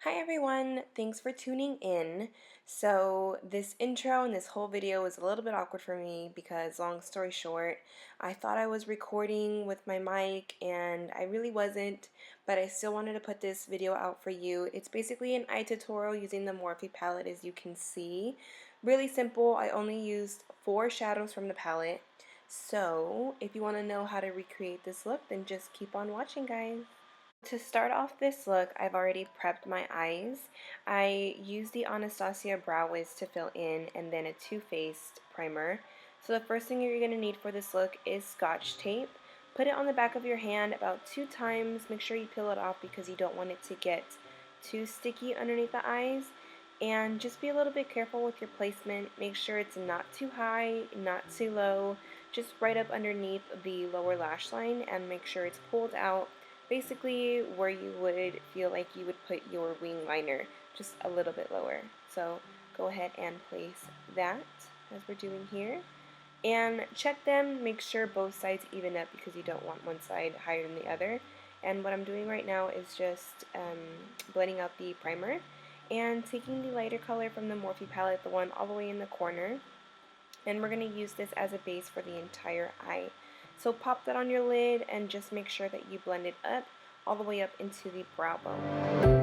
Hi everyone, thanks for tuning in. So this intro and this whole video was a little bit awkward for me because, long story short, I thought I was recording with my mic and I really wasn't, but I still wanted to put this video out for you. It's basically an eye tutorial using the Morphe palette, as you can see. Really simple. I only used 4 shadows from the palette. So if you want to know how to recreate this look, then just keep on watching, guys. To start off this look, I've already prepped my eyes. I used the Anastasia Brow Wiz to fill in and then a Too Faced primer. So the first thing you're going to need for this look is Scotch tape. Put it on the back of your hand about 2 times. Make sure you peel it off because you don't want it to get too sticky underneath the eyes. And just be a little bit careful with your placement. Make sure it's not too high, not too low. Just right up underneath the lower lash line and make sure it's pulled out basically where you would feel like you would put your wing liner, just a little bit lower. So go ahead and place that as we're doing here. And check them, make sure both sides even up because you don't want one side higher than the other. And what I'm doing right now is just blending out the primer and taking the lighter color from the Morphe palette, the one all the way in the corner, and we're going to use this as a base for the entire eye. So pop that on your lid and just make sure that you blend it up all the way up into the brow bone.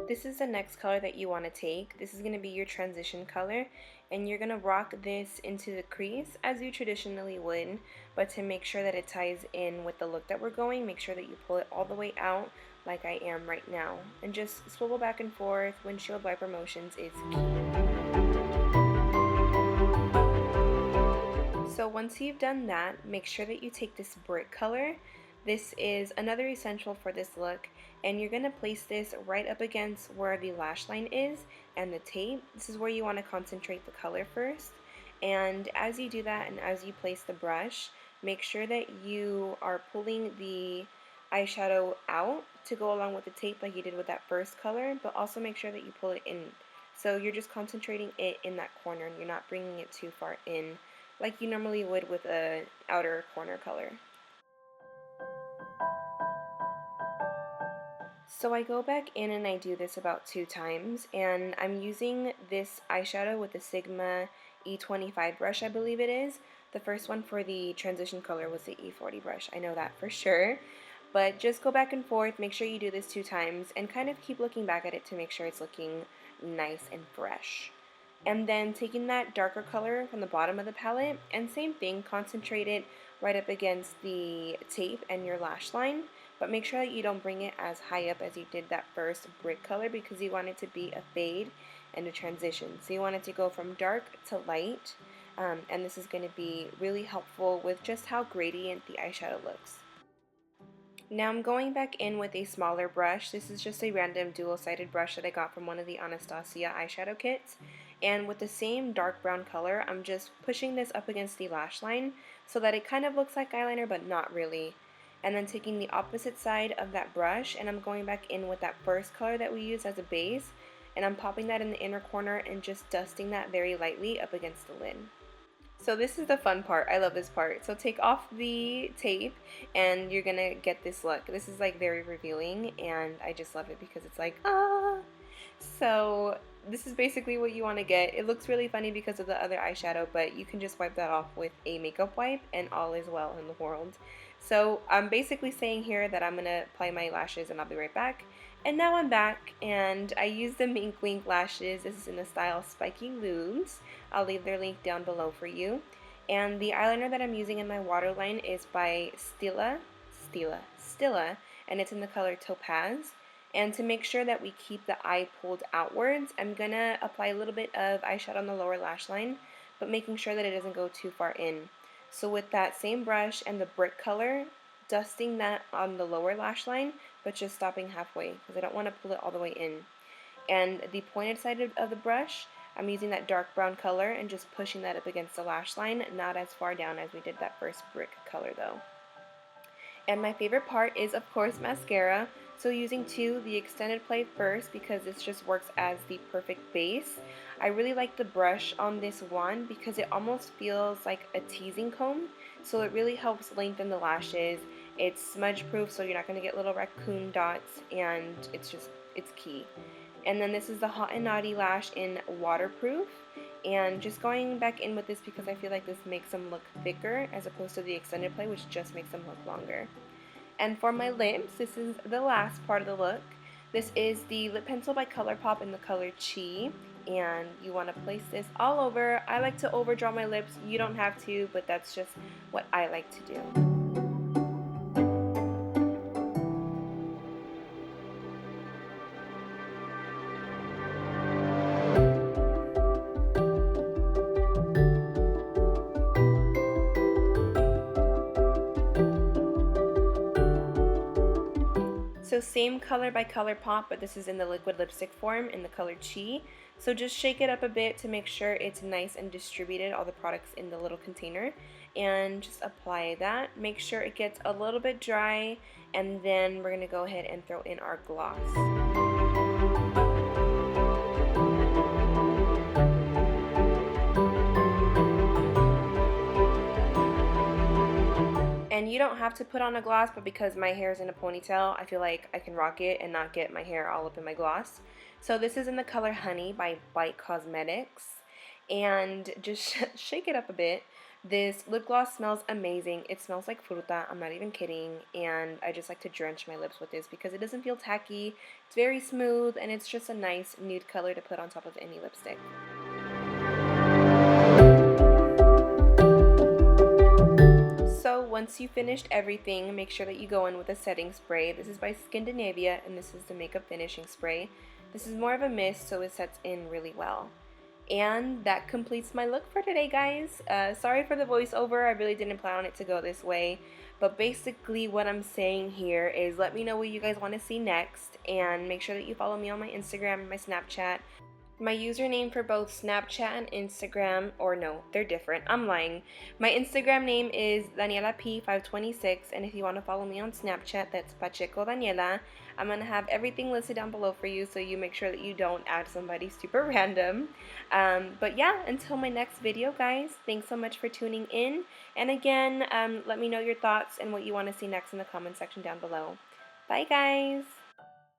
This is the next color that you want to take. This is going to be your transition color, and you're going to rock this into the crease as you traditionally would, but to make sure that it ties in with the look that we're going, make sure that you pull it all the way out like I am right now. And just swivel back and forth. Windshield wiper motions is key. So once you've done that, make sure that you take this brick color. This is another essential for this look, and you're going to place this right up against where the lash line is and the tape. This is where you want to concentrate the color first. And as you do that and as you place the brush, make sure that you are pulling the eyeshadow out to go along with the tape like you did with that first color, but also make sure that you pull it in. So you're just concentrating it in that corner and you're not bringing it too far in like you normally would with an outer corner color. So I go back in and I do this about 2 times, and I'm using this eyeshadow with the Sigma E25 brush, I believe it is. The first one for the transition color was the E40 brush, I know that for sure. But just go back and forth, make sure you do this 2 times, and kind of keep looking back at it to make sure it's looking nice and fresh. And then taking that darker color from the bottom of the palette, and same thing, concentrate it right up against the tape and your lash line, but make sure that you don't bring it as high up as you did that first brick color because you want it to be a fade and a transition. So you want it to go from dark to light, and this is going to be really helpful with just how gradient the eyeshadow looks. Now I'm going back in with a smaller brush. This is just a random dual-sided brush that I got from one of the Anastasia eyeshadow kits. And with the same dark brown color, I'm just pushing this up against the lash line so that it kind of looks like eyeliner, but not really. And then taking the opposite side of that brush, and I'm going back in with that first color that we used as a base, and I'm popping that in the inner corner and just dusting that very lightly up against the lid. So this is the fun part. I love this part. So take off the tape and you're gonna get this look. This is like very revealing and I just love it because it's like, ah. So this is basically what you want to get. It looks really funny because of the other eyeshadow, but you can just wipe that off with a makeup wipe and all is well in the world. So I'm basically saying here that I'm gonna apply my lashes and I'll be right back. And now I'm back, and I used the Mink Wink lashes. This is in the style Spiky Lubes. I'll leave their link down below for you. And the eyeliner that I'm using in my waterline is by Stila, and it's in the color Topaz. And to make sure that we keep the eye pulled outwards, I'm gonna apply a little bit of eyeshadow on the lower lash line, but making sure that it doesn't go too far in. So with that same brush and the brick color, dusting that on the lower lash line, but just stopping halfway because I don't want to pull it all the way in. And the pointed side of the brush, I'm using that dark brown color and just pushing that up against the lash line, not as far down as we did that first brick color though. And my favorite part is, of course, mascara. So using two, the extended play first because this just works as the perfect base. I really like the brush on this one because it almost feels like a teasing comb. So it really helps lengthen the lashes. It's smudge proof, so you're not going to get little raccoon dots, and it's key. And then this is the Hot and Naughty Lash in waterproof. And just going back in with this because I feel like this makes them look thicker as opposed to the extended play, which just makes them look longer. And for my lips, this is the last part of the look. This is the lip pencil by Colourpop in the color Chi, and you want to place this all over. I like to overdraw my lips. You don't have to, but that's just what I like to do. So same color by Colourpop, but this is in the liquid lipstick form in the color Chi. So just shake it up a bit to make sure it's nice and distributed, all the products in the little container, and just apply that. Make sure it gets a little bit dry, and then we're going to go ahead and throw in our gloss. And you don't have to put on a gloss, but because my hair is in a ponytail, I feel like I can rock it and not get my hair all up in my gloss. So this is in the color Honey by Bite Cosmetics. And just shake it up a bit. This lip gloss smells amazing. It smells like fruta, I'm not even kidding. And I just like to drench my lips with this because it doesn't feel tacky. It's very smooth, and it's just a nice nude color to put on top of any lipstick. So once you finished everything, make sure that you go in with a setting spray. This is by Skindinavia, and this is the makeup finishing spray. This is more of a mist, so it sets in really well. And that completes my look for today, guys. Sorry for the voiceover. I really didn't plan on it to go this way. But basically what I'm saying here is let me know what you guys want to see next. And make sure that you follow me on my Instagram and my Snapchat. My username for both Snapchat and Instagram, or no, they're different. I'm lying. My Instagram name is Danielap526, and if you want to follow me on Snapchat, that's pachecodaniela. I'm going to have everything listed down below for you, so you make sure that you don't add somebody super random. But yeah, until my next video, guys, thanks so much for tuning in. And again, let me know your thoughts and what you want to see next in the comment section down below. Bye, guys!